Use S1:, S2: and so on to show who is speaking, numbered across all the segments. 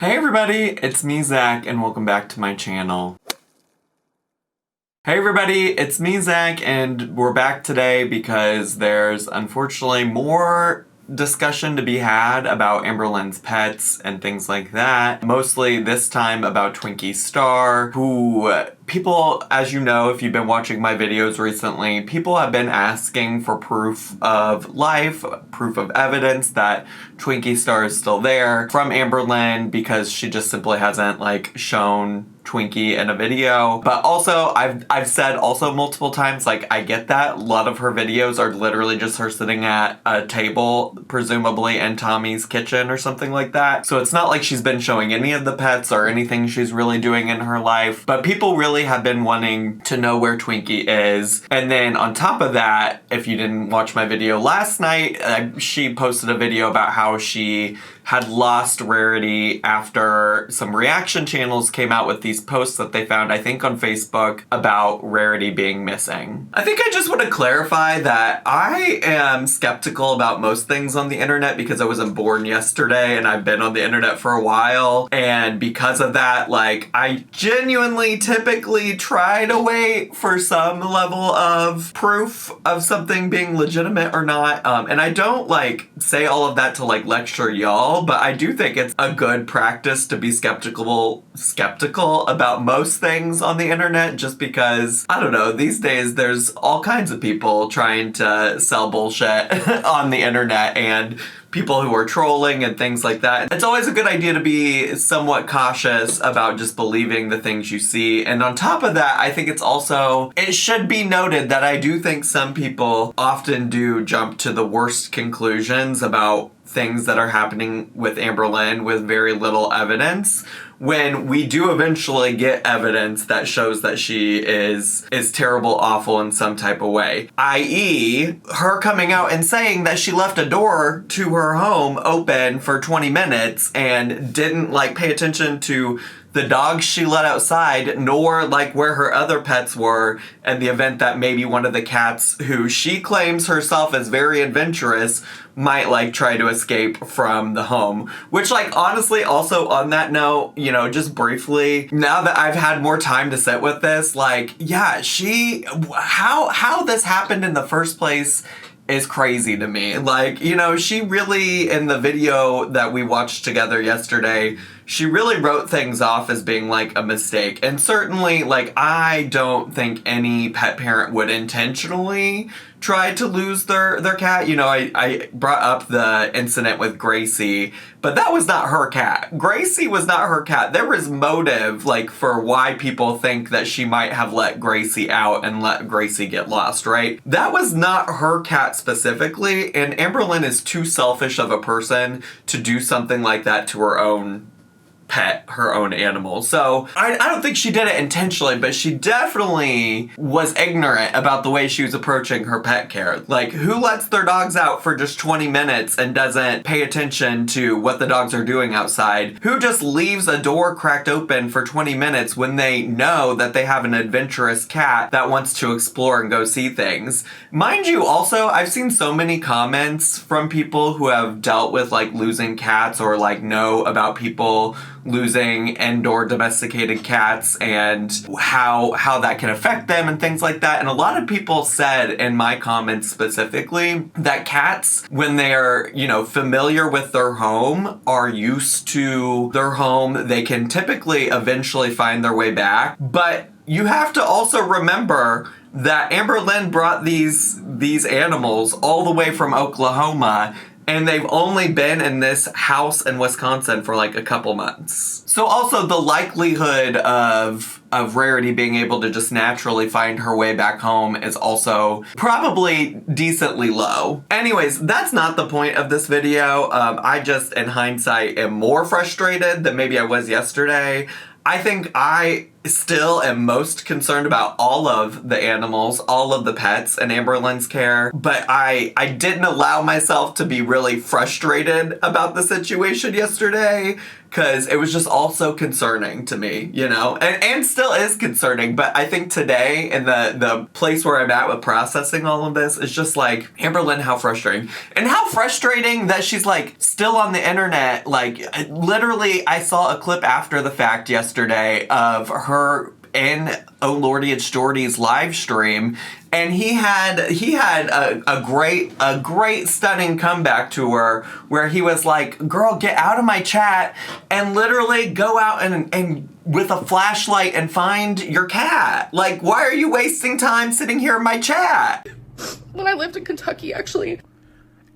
S1: Hey everybody, it's me Zach and welcome back to my channel. Hey everybody, it's me Zach and we're back today because there's unfortunately more discussion to be had about Amberlynn'S pets and things like that. Mostly this time about Twinkie Star, who people, as you know, if you've been watching my videos recently, people have been asking for proof of life, proof of evidence that Twinkie Star is still there from Amberlynn because she just simply hasn't shown Twinkie in a video. But also, I've said also multiple times, I get that. A lot of her videos are literally just her sitting at a table, presumably in Tommy's kitchen or something like that. So it's not like she's been showing any of the pets or anything she's really doing in her life. But people really have been wanting to know where Twinkie is. And then on top of that, if you didn't watch my video last night, she posted a video about how she had lost Rarity after some reaction channels came out with these posts that they found, I think, on Facebook about Rarity being missing. I think I just want to clarify that I am skeptical about most things on the internet because I wasn't born yesterday and I've been on the internet for a while. And because of that, I genuinely typically try to wait for some level of proof of something being legitimate or not. And I don't say all of that to lecture y'all, but I do think it's a good practice to be skeptical about most things on the internet, just because, I don't know, these days there's all kinds of people trying to sell bullshit on the internet and people who are trolling and things like that. It's always a good idea to be somewhat cautious about just believing the things you see. And on top of that, I think it should be noted that I do think some people often do jump to the worst conclusions about things that are happening with Amberlynn with very little evidence, when we do eventually get evidence that shows that she is terrible, awful in some type of way. I.e., her coming out and saying that she left a door to her home open for 20 minutes and didn't pay attention to the dogs she let outside, nor where her other pets were, and the event that maybe one of the cats, who she claims herself as very adventurous, might try to escape from the home. Which honestly, also on that note, just briefly, now that I've had more time to sit with this, yeah, how this happened in the first place is crazy to me. She really, in the video that we watched together yesterday, she really wrote things off as being a mistake. And certainly, I don't think any pet parent would intentionally try to lose their cat. I brought up the incident with Gracie, but that was not her cat. Gracie was not her cat. There was motive, for why people think that she might have let Gracie out and let Gracie get lost, right? That was not her cat specifically, and Amberlynn is too selfish of a person to do something like that to her own pet, her own animal. So I don't think she did it intentionally, but she definitely was ignorant about the way she was approaching her pet care. Who lets their dogs out for just 20 minutes and doesn't pay attention to what the dogs are doing outside? Who just leaves a door cracked open for 20 minutes when they know that they have an adventurous cat that wants to explore and go see things? Mind you, also, I've seen so many comments from people who have dealt with losing cats or know about people losing indoor domesticated cats and how that can affect them and things like that. And a lot of people said in my comments specifically that cats, when they are, familiar with their home, are used to their home, they can typically eventually find their way back. But you have to also remember that Amberlynn brought these animals all the way from Oklahoma, and they've only been in this house in Wisconsin for a couple months. So also the likelihood of Rarity being able to just naturally find her way back home is also probably decently low. Anyways, that's not the point of this video. I just, in hindsight, am more frustrated than maybe I was yesterday. I think I still am most concerned about all of the animals, all of the pets in Amberlynn's care, but I didn't allow myself to be really frustrated about the situation yesterday because it was just all so concerning to me, you know, and still is concerning. But I think today, in the place where I'm at with processing all of this, is just like, Amberlynn, how frustrating. And how frustrating that she's like still on the internet. Like, literally, I saw a clip after the fact yesterday of her in Oh Lordy It's Jordy's live stream, and he had a great stunning comeback to her where he was like, girl, get out of my chat and literally go out and with a flashlight and find your cat. Like, why are you wasting time sitting here in my chat?
S2: When I lived in Kentucky, actually.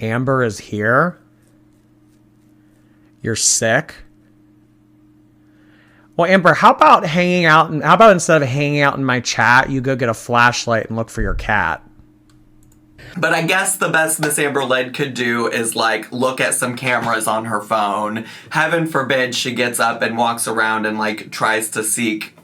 S3: Amber is here? You're sick? Well, Amber, how about instead of hanging out in my chat, you go get a flashlight and look for your cat?
S1: But I guess the best Miss Amberlynn could do is, like, look at some cameras on her phone. Heaven forbid she gets up and walks around and, like, tries to seek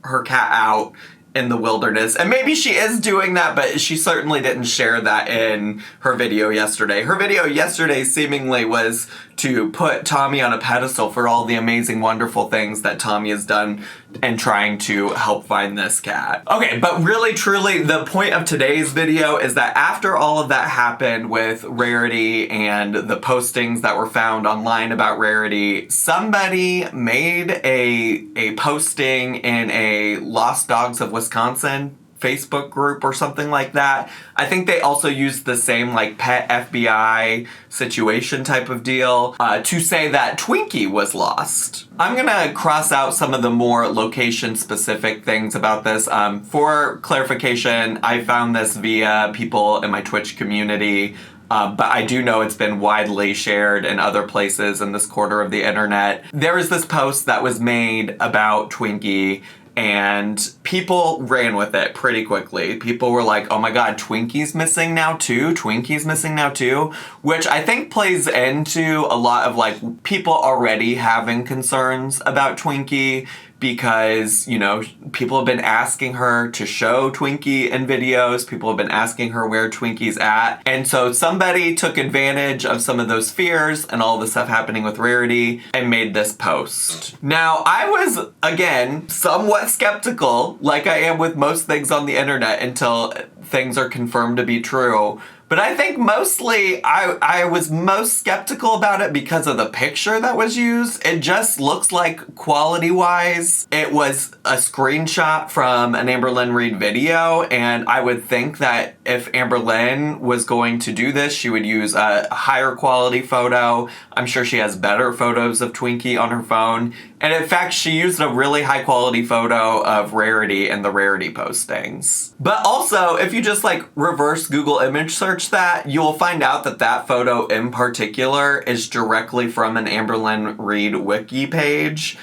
S1: her cat out in the wilderness. And maybe she is doing that, but she certainly didn't share that in her video yesterday. Her video yesterday seemingly was to put Tommy on a pedestal for all the amazing, wonderful things that Tommy has done in trying to help find this cat. Okay, but really, truly, the point of today's video is that after all of that happened with Rarity and the postings that were found online about Rarity, somebody made a posting in a Lost Dogs of Wisconsin Facebook group or something like that. I think they also used the same like pet FBI situation type of deal to say that Twinkie was lost. I'm gonna cross out some of the more location specific things about this. For clarification, I found this via people in my Twitch community. But I do know it's been widely shared in other places in this quarter of the internet. There was this post that was made about Twinkie, and people ran with it pretty quickly. People were like, oh my god, Twinkie's missing now too? Twinkie's missing now too? Which I think plays into a lot of like people already having concerns about Twinkie, because, you know, people have been asking her to show Twinkie in videos. People have been asking her where Twinkie's at. And so somebody took advantage of some of those fears and all the stuff happening with Rarity and made this post. Now, I was, again, somewhat skeptical, like I am with most things on the internet until things are confirmed to be true. But I think mostly I was most skeptical about it because of the picture that was used. It just looks like, quality-wise, it was a screenshot from an Amberlynn Reid video, and I would think that if Amberlynn was going to do this, she would use a higher quality photo. I'm sure she has better photos of Twinkie on her phone. And in fact, she used a really high quality photo of Rarity in the Rarity postings. But also, if you just like reverse Google image search that, you'll find out that that photo in particular is directly from an Amberlynn Reid wiki page.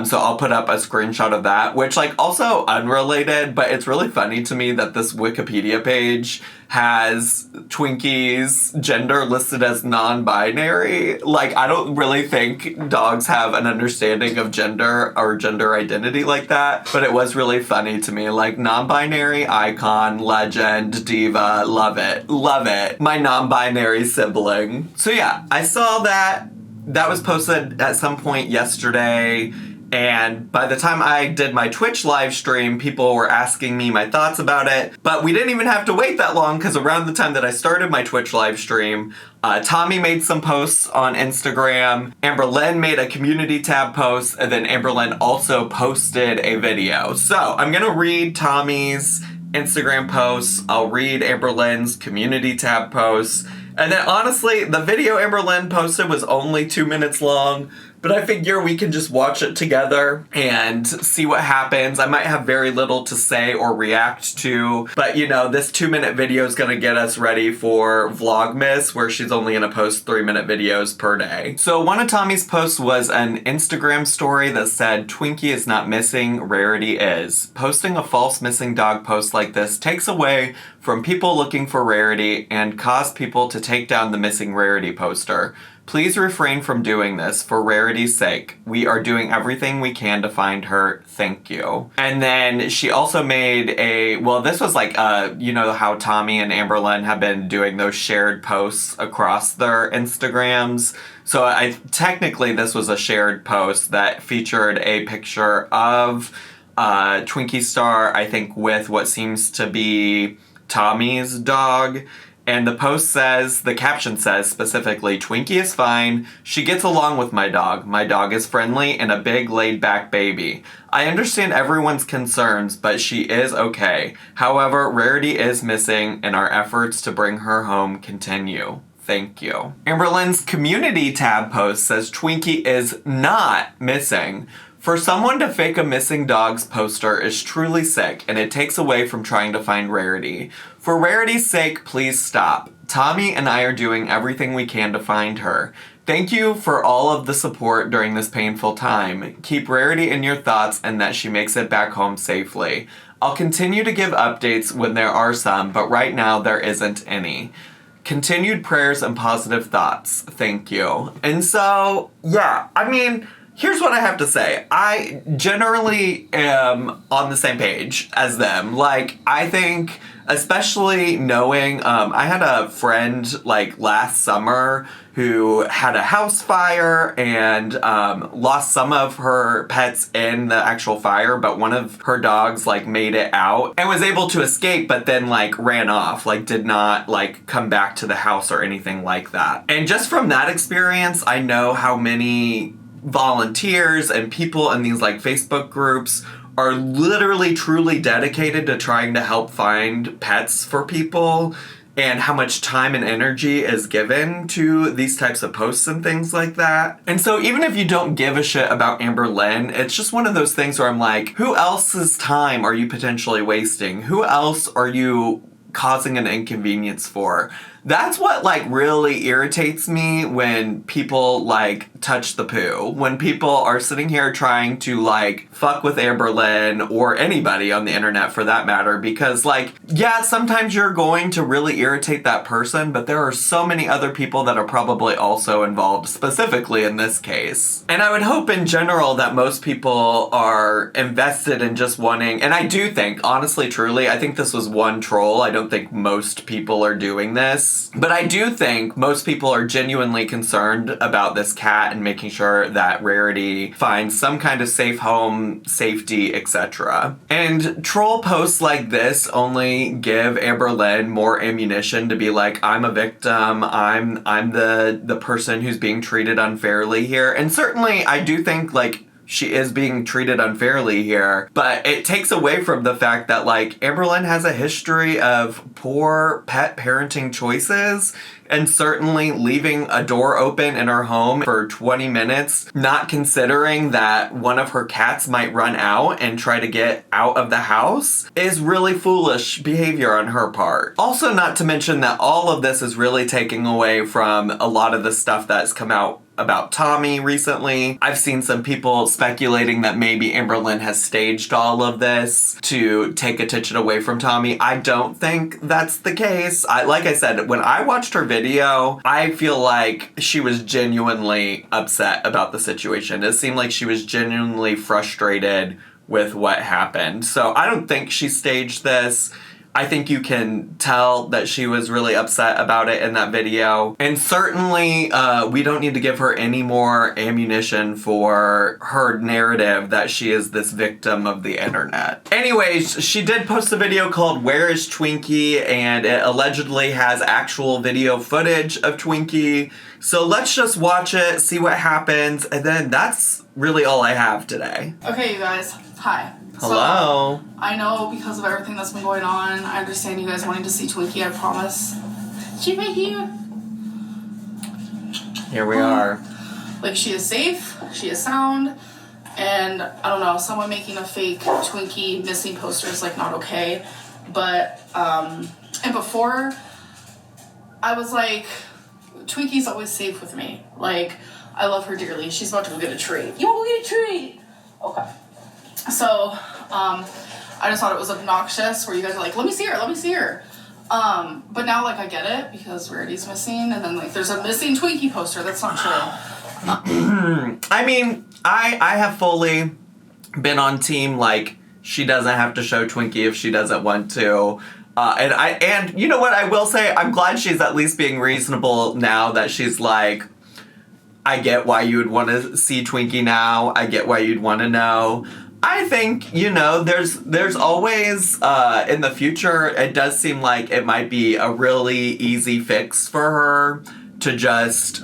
S1: So I'll put up a screenshot of that, which like also unrelated, but it's really funny to me that this Wikipedia page has Twinkie's gender listed as non-binary. Like, I don't really think dogs have an understanding of gender or gender identity like that, but it was really funny to me. Like, non-binary, icon, legend, diva, love it. Love it. My non-binary sibling. So yeah, I saw that. That was posted at some point yesterday. And by the time I did my Twitch live stream, people were asking me my thoughts about it. But we didn't even have to wait that long, because around the time that I started my Twitch live stream, Tommy made some posts on Instagram, Amberlynn made a community tab post, and then Amberlynn also posted a video. So I'm gonna read Tommy's Instagram posts, I'll read Amberlynn's community tab posts, and then honestly, the video Amberlynn posted was only 2 minutes long, but I figure we can just watch it together and see what happens. I might have very little to say or react to, but you know, this 2-minute video is gonna get us ready for Vlogmas, where she's only gonna post 3-minute videos per day. So one of Tommy's posts was an Instagram story that said, Twinkie is not missing, Rarity is. Posting a false missing dog post like this takes away from people looking for Rarity and cause people to take down the missing Rarity poster. Please refrain from doing this for Rarity's sake. We are doing everything we can to find her. Thank you. And then she also made well, this was like, you know how Tommy and Amberlynn have been doing those shared posts across their Instagrams. So technically this was a shared post that featured a picture of Twinkie Star, I think with what seems to be Tommy's dog. And the post says, the caption says specifically, Twinkie is fine. She gets along with my dog. My dog is friendly and a big laid-back baby. I understand everyone's concerns, but she is okay. However, Rarity is missing and our efforts to bring her home continue. Thank you. Amberlynn'S community tab post says Twinkie is not missing. For someone to fake a missing dog's poster is truly sick, and it takes away from trying to find Rarity. For Rarity's sake, please stop. Tommy and I are doing everything we can to find her. Thank you for all of the support during this painful time. Keep Rarity in your thoughts and that she makes it back home safely. I'll continue to give updates when there are some, but right now there isn't any. Continued prayers and positive thoughts. Thank you. And so, yeah, I mean, here's what I have to say. I generally am on the same page as them. Like, I think, especially knowing, I had a friend, like, last summer who had a house fire and lost some of her pets in the actual fire, but one of her dogs, like, made it out and was able to escape, but then, like, ran off, like, did not, like, come back to the house or anything like that. And just from that experience, I know how many volunteers and people in these like Facebook groups are literally truly dedicated to trying to help find pets for people, and how much time and energy is given to these types of posts and things like that. And so even if you don't give a shit about Amberlynn, it's just one of those things where I'm like, who else's time are you potentially wasting? Who else are you causing an inconvenience for? That's what, like, really irritates me when people, like, touch the poo. When people are sitting here trying to, like, fuck with Amberlynn or anybody on the internet for that matter. Because, like, yeah, sometimes you're going to really irritate that person, but there are so many other people that are probably also involved, specifically in this case. And I would hope in general that most people are invested in just wanting, and I do think, honestly, truly, I think this was one troll. I don't think most people are doing this. But I do think most people are genuinely concerned about this cat and making sure that Rarity finds some kind of safe home, safety, etc. And troll posts like this only give Amberlynn more ammunition to be like, I'm a victim, I'm the person who's being treated unfairly here. And certainly I do think, like, she is being treated unfairly here, but it takes away from the fact that, like, Amberlynn has a history of poor pet parenting choices, and certainly leaving a door open in her home for 20 minutes, not considering that one of her cats might run out and try to get out of the house, is really foolish behavior on her part. Also, not to mention that all of this is really taking away from a lot of the stuff that's come out about Tommy recently. I've seen some people speculating that maybe Amberlynn has staged all of this to take attention away from Tommy. I don't think that's the case. Like I said, when I watched her video, I feel like she was genuinely upset about the situation. It seemed like she was genuinely frustrated with what happened. So I don't think she staged this. I think you can tell that she was really upset about it in that video. And certainly, we don't need to give her any more ammunition for her narrative that she is this victim of the internet. Anyways, she did post a video called Where is Twinkie? And it allegedly has actual video footage of Twinkie. So let's just watch it, see what happens, and then that's really all I have today.
S2: Okay, you guys. Hi.
S1: Hello.
S2: So, I know because of everything that's been going on, I understand you guys wanting to see Twinkie, I promise. She's right here.
S1: Here we are.
S2: Like, she is safe, she is sound, and I don't know, someone making a fake Twinkie missing poster is, like, not okay. But, and before, I was like, Twinkie's always safe with me. Like, I love her dearly. She's about to go get a treat. You want to go get a treat? Okay. So, I just thought it was obnoxious where you guys are like, let me see her. But now, like, I get it because Rarity's missing, and then, like, there's a missing Twinkie poster. That's not true.
S1: I mean, I have fully been on team, like, she doesn't have to show Twinkie if she doesn't want to. And you know what I will say? I'm glad she's at least being reasonable now that she's like, I get why you would want to see Twinkie now. I get why you'd want to know. I think, there's always, in the future, it does seem like it might be a really easy fix for her to just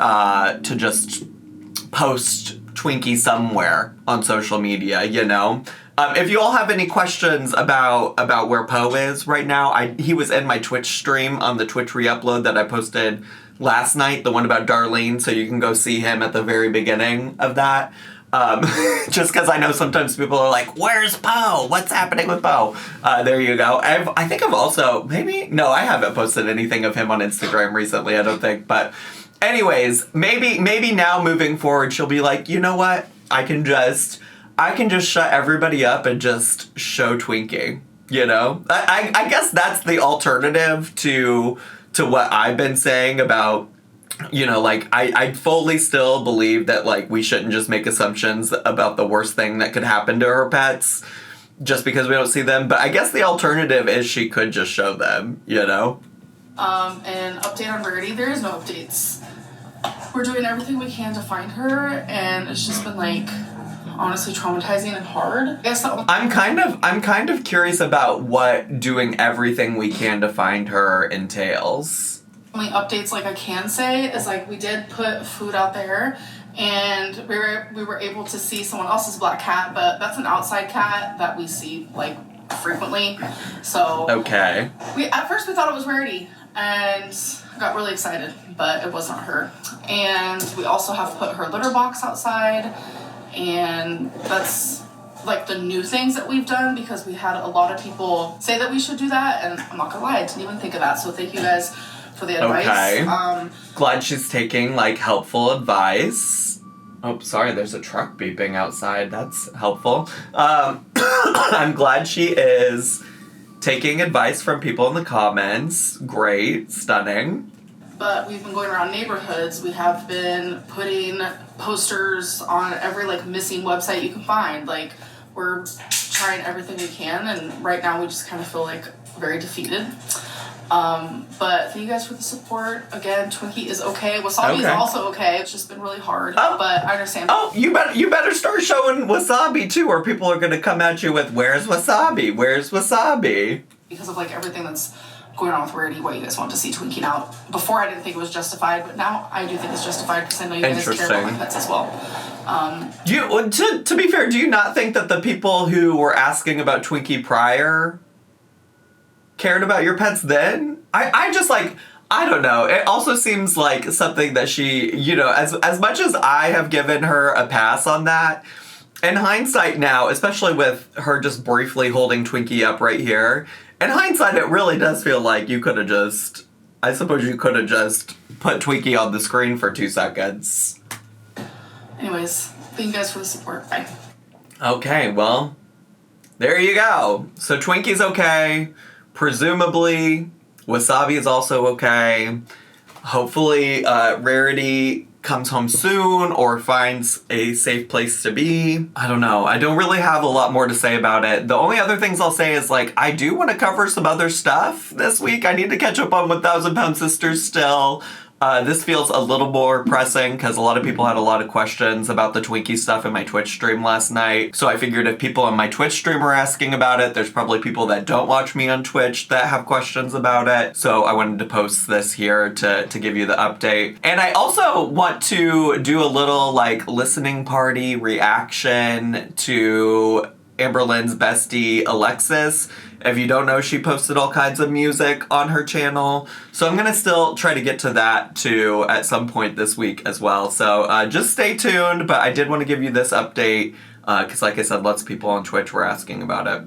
S1: post Twinkie somewhere on social media, If you all have any questions about where Poe is right now, he was in my Twitch stream on the Twitch re-upload that I posted last night, the one about Darlene, so you can go see him at the very beginning of that. Just because I know sometimes people are like, where's Poe? What's happening with Poe? There you go. I think I've also, I haven't posted anything of him on Instagram recently, I don't think. But anyways, maybe now moving forward, she'll be like, you know what? I can just shut everybody up and just show Twinkie, I guess that's the alternative to what I've been saying about, I fully still believe that, we shouldn't just make assumptions about the worst thing that could happen to her pets just because we don't see them. But I guess the alternative is she could just show them,
S2: And update on Rarity, there is no updates. We're doing everything we can to find her, and it's just been, honestly traumatizing and hard. I guess
S1: I'm kind of curious about what doing everything we can to find her entails.
S2: Only updates I can say is we did put food out there, and we were able to see someone else's black cat, but that's an outside cat that we see frequently. So
S1: okay.
S2: At first we thought it was Rarity and got really excited, but it was not her. And we also have put her litter box outside, and that's the new things that we've done because we had a lot of people say that we should do that, and I'm not gonna lie, I didn't even think of that. So thank you guys for the advice.
S1: Okay. Glad she's taking helpful advice. Oh, sorry, there's a truck beeping outside. That's helpful. I'm glad she is taking advice from people in the comments. Great, stunning.
S2: But we've been going around neighborhoods. We have been putting posters on every missing website you can find. We're trying everything we can, and right now we just kind of feel very defeated. But thank you guys for the support. Again, Twinkie is okay. Wasabi is also okay. It's just been really hard, but I understand.
S1: Oh, you better start showing Wasabi too, or people are gonna come at you with, "Where's Wasabi? Where's Wasabi?"
S2: Because of everything that's going on with Rarity, why you guys want to see Twinkie now. Before I didn't think it was justified, but now I do think it's justified because I know you guys care about my pets as well.
S1: To be fair, do you not think that the people who were asking about Twinkie prior cared about your pets then? I just I don't know. It also seems like something that she, as much as I have given her a pass on that, in hindsight now, especially with her just briefly holding Twinkie up right here, in hindsight it really does feel like you could have just, I suppose you could have just put Twinkie on the screen for 2 seconds.
S2: Anyways, thank you guys for the support. Bye.
S1: Okay, well, there you go. So Twinkie's okay. Presumably, Wasabi is also okay. Hopefully, Rarity comes home soon or finds a safe place to be. I don't know. I don't really have a lot more to say about it. The only other things I'll say is, I do want to cover some other stuff this week. I need to catch up on 1,000 Pound Sisters still. This feels a little more pressing because a lot of people had a lot of questions about the Twinkie stuff in my Twitch stream last night. So I figured if people on my Twitch stream are asking about it, there's probably people that don't watch me on Twitch that have questions about it. So I wanted to post this here to give you the update. And I also want to do a little listening party reaction to Amberlynn'S bestie Alexis. If you don't know, she posted all kinds of music on her channel. So I'm gonna still try to get to that too at some point this week as well. So just stay tuned, but I did want to give you this update because like I said, lots of people on Twitch were asking about it.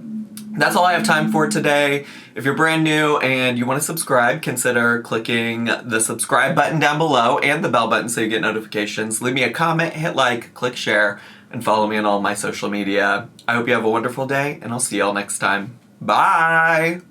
S1: That's all I have time for today. If you're brand new and you want to subscribe, consider clicking the subscribe button down below and the bell button so you get notifications. Leave me a comment, hit like, click share, and follow me on all my social media. I hope you have a wonderful day, and I'll see y'all next time. Bye!